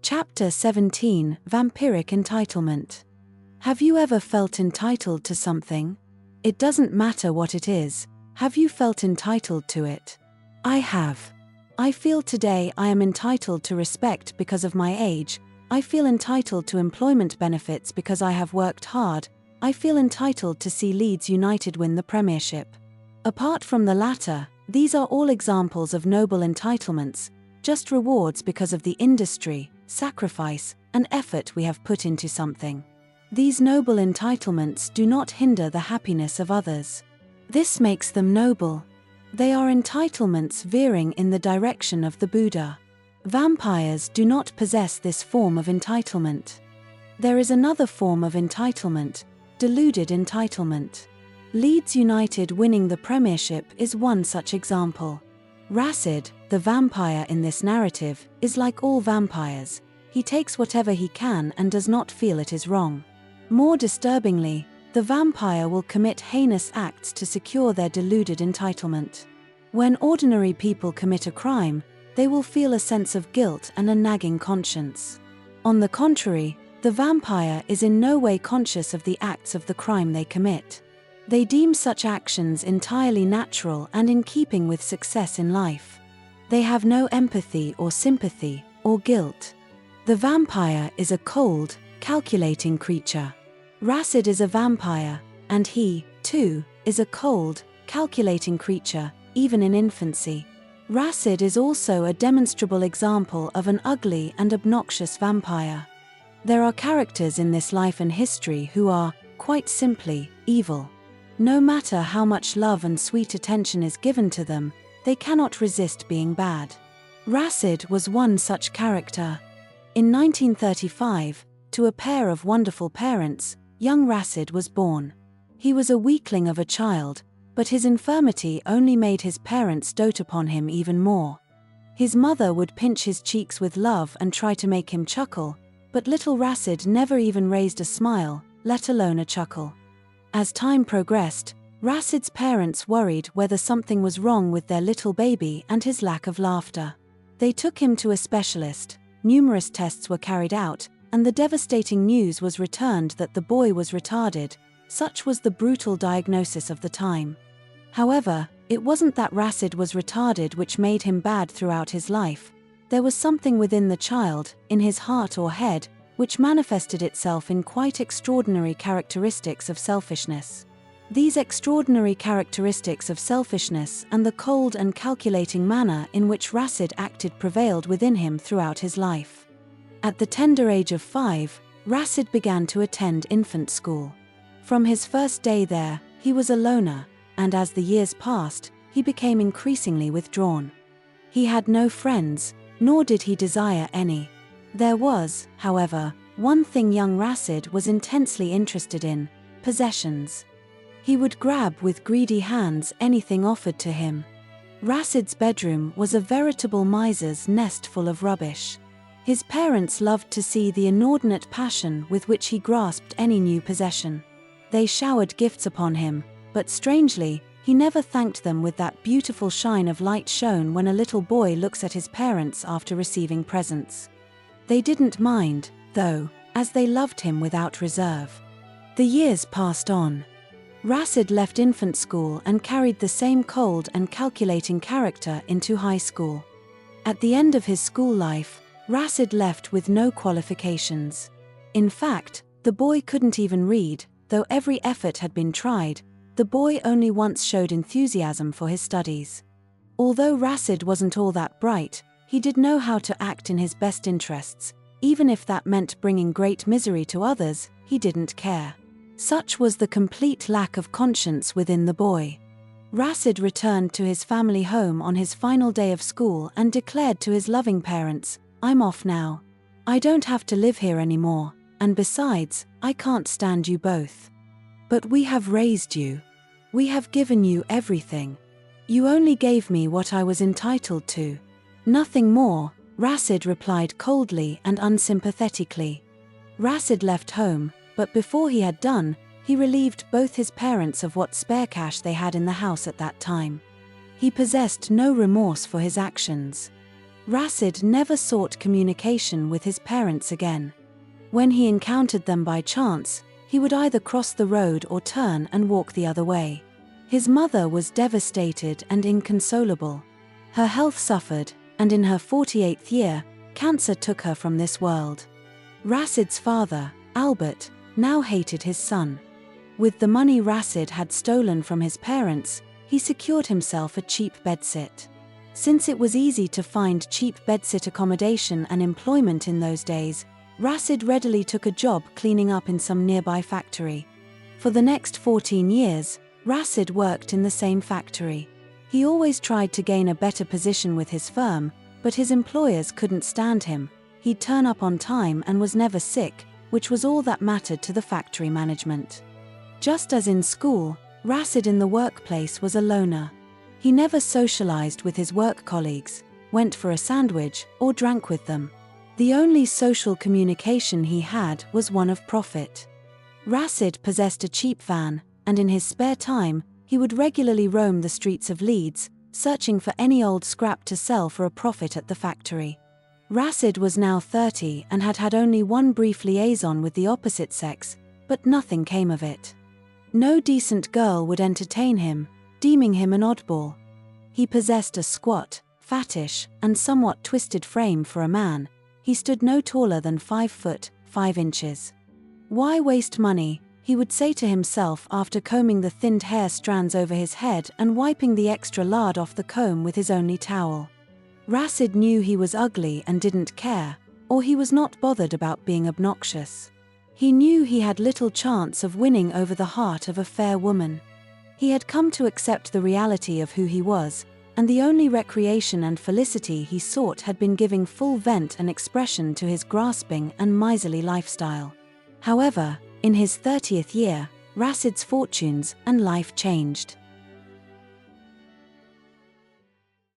Chapter 17, Vampiric Entitlement. Have you ever felt entitled to something? It doesn't matter what it is. Have you felt entitled to it? I have. I feel today I am entitled to respect because of my age. I feel entitled to employment benefits because I have worked hard. I feel entitled to see Leeds United win the Premiership. Apart from the latter, these are all examples of noble entitlements, just rewards because of the industry, sacrifice, and effort we have put into something. These noble entitlements do not hinder the happiness of others. This makes them noble. They are entitlements veering in the direction of the Buddha. Vampires do not possess this form of entitlement. There is another form of entitlement, deluded entitlement. Leeds United winning the Premiership is one such example. Racid, the vampire in this narrative, is like all vampires. He takes whatever he can and does not feel it is wrong. More disturbingly, the vampire will commit heinous acts to secure their deluded entitlement. When ordinary people commit a crime, they will feel a sense of guilt and a nagging conscience. On the contrary, the vampire is in no way conscious of the acts of the crime they commit. They deem such actions entirely natural and in keeping with success in life. They have no empathy or sympathy, or guilt. The vampire is a cold, calculating creature. Racid is a vampire, and he, too, is a cold, calculating creature, even in infancy. Racid is also a demonstrable example of an ugly and obnoxious vampire. There are characters in this life and history who are, quite simply, evil. No matter how much love and sweet attention is given to them, they cannot resist being bad. Racid was one such character. In 1935, to a pair of wonderful parents, young Racid was born. He was a weakling of a child, but his infirmity only made his parents dote upon him even more. His mother would pinch his cheeks with love and try to make him chuckle, but little Racid never even raised a smile, let alone a chuckle. As time progressed, Racid's parents worried whether something was wrong with their little baby and his lack of laughter. They took him to a specialist, numerous tests were carried out, and the devastating news was returned that the boy was retarded. Such was the brutal diagnosis of the time. However, it wasn't that Racid was retarded which made him bad throughout his life. There was something within the child, in his heart or head, which manifested itself in quite extraordinary characteristics of selfishness. These extraordinary characteristics of selfishness and the cold and calculating manner in which Racid acted prevailed within him throughout his life. At the tender age of 5, Racid began to attend infant school. From his first day there, he was a loner, and as the years passed, he became increasingly withdrawn. He had no friends, nor did he desire any. There was, however, one thing young Racid was intensely interested in: possessions. He would grab with greedy hands anything offered to him. Racid's bedroom was a veritable miser's nest full of rubbish. His parents loved to see the inordinate passion with which he grasped any new possession. They showered gifts upon him, but strangely, he never thanked them with that beautiful shine of light shown when a little boy looks at his parents after receiving presents. They didn't mind, though, as they loved him without reserve. The years passed on. Racid left infant school and carried the same cold and calculating character into high school. At the end of his school life, Racid left with no qualifications. In fact, the boy couldn't even read, though every effort had been tried. The boy only once showed enthusiasm for his studies. Although Racid wasn't all that bright, he did know how to act in his best interests. Even if that meant bringing great misery to others, he didn't care. Such was the complete lack of conscience within the boy. Racid returned to his family home on his final day of school and declared to his loving parents, "I'm off now. I don't have to live here anymore, and besides, I can't stand you both. But we have raised you. We have given you everything. You only gave me what I was entitled to. Nothing more," Racid replied coldly and unsympathetically. Racid left home, but before he had done, he relieved both his parents of what spare cash they had in the house at that time. He possessed no remorse for his actions. Racid never sought communication with his parents again. When he encountered them by chance, he would either cross the road or turn and walk the other way. His mother was devastated and inconsolable. Her health suffered, and in her 48th year, cancer took her from this world. Racid's father, Albert, now hated his son. With the money Racid had stolen from his parents, he secured himself a cheap bedsit. Since it was easy to find cheap bedsit accommodation and employment in those days, Racid readily took a job cleaning up in some nearby factory. For the next 14 years, Racid worked in the same factory. He always tried to gain a better position with his firm, but his employers couldn't stand him. He'd turn up on time and was never sick, which was all that mattered to the factory management. Just as in school, Racid in the workplace was a loner. He never socialized with his work colleagues, went for a sandwich, or drank with them. The only social communication he had was one of profit. Racid possessed a cheap van, and in his spare time, he would regularly roam the streets of Leeds, searching for any old scrap to sell for a profit at the factory. Racid was now 30 and had had only one brief liaison with the opposite sex, but nothing came of it. No decent girl would entertain him, deeming him an oddball. He possessed a squat, fattish, and somewhat twisted frame for a man. He stood no taller than 5 foot, 5 inches. Why waste money, he would say to himself after combing the thinned hair strands over his head and wiping the extra lard off the comb with his only towel. Racid knew he was ugly and didn't care, or he was not bothered about being obnoxious. He knew he had little chance of winning over the heart of a fair woman. He had come to accept the reality of who he was, and the only recreation and felicity he sought had been giving full vent and expression to his grasping and miserly lifestyle. However, in his 30th year, Racid's fortunes and life changed.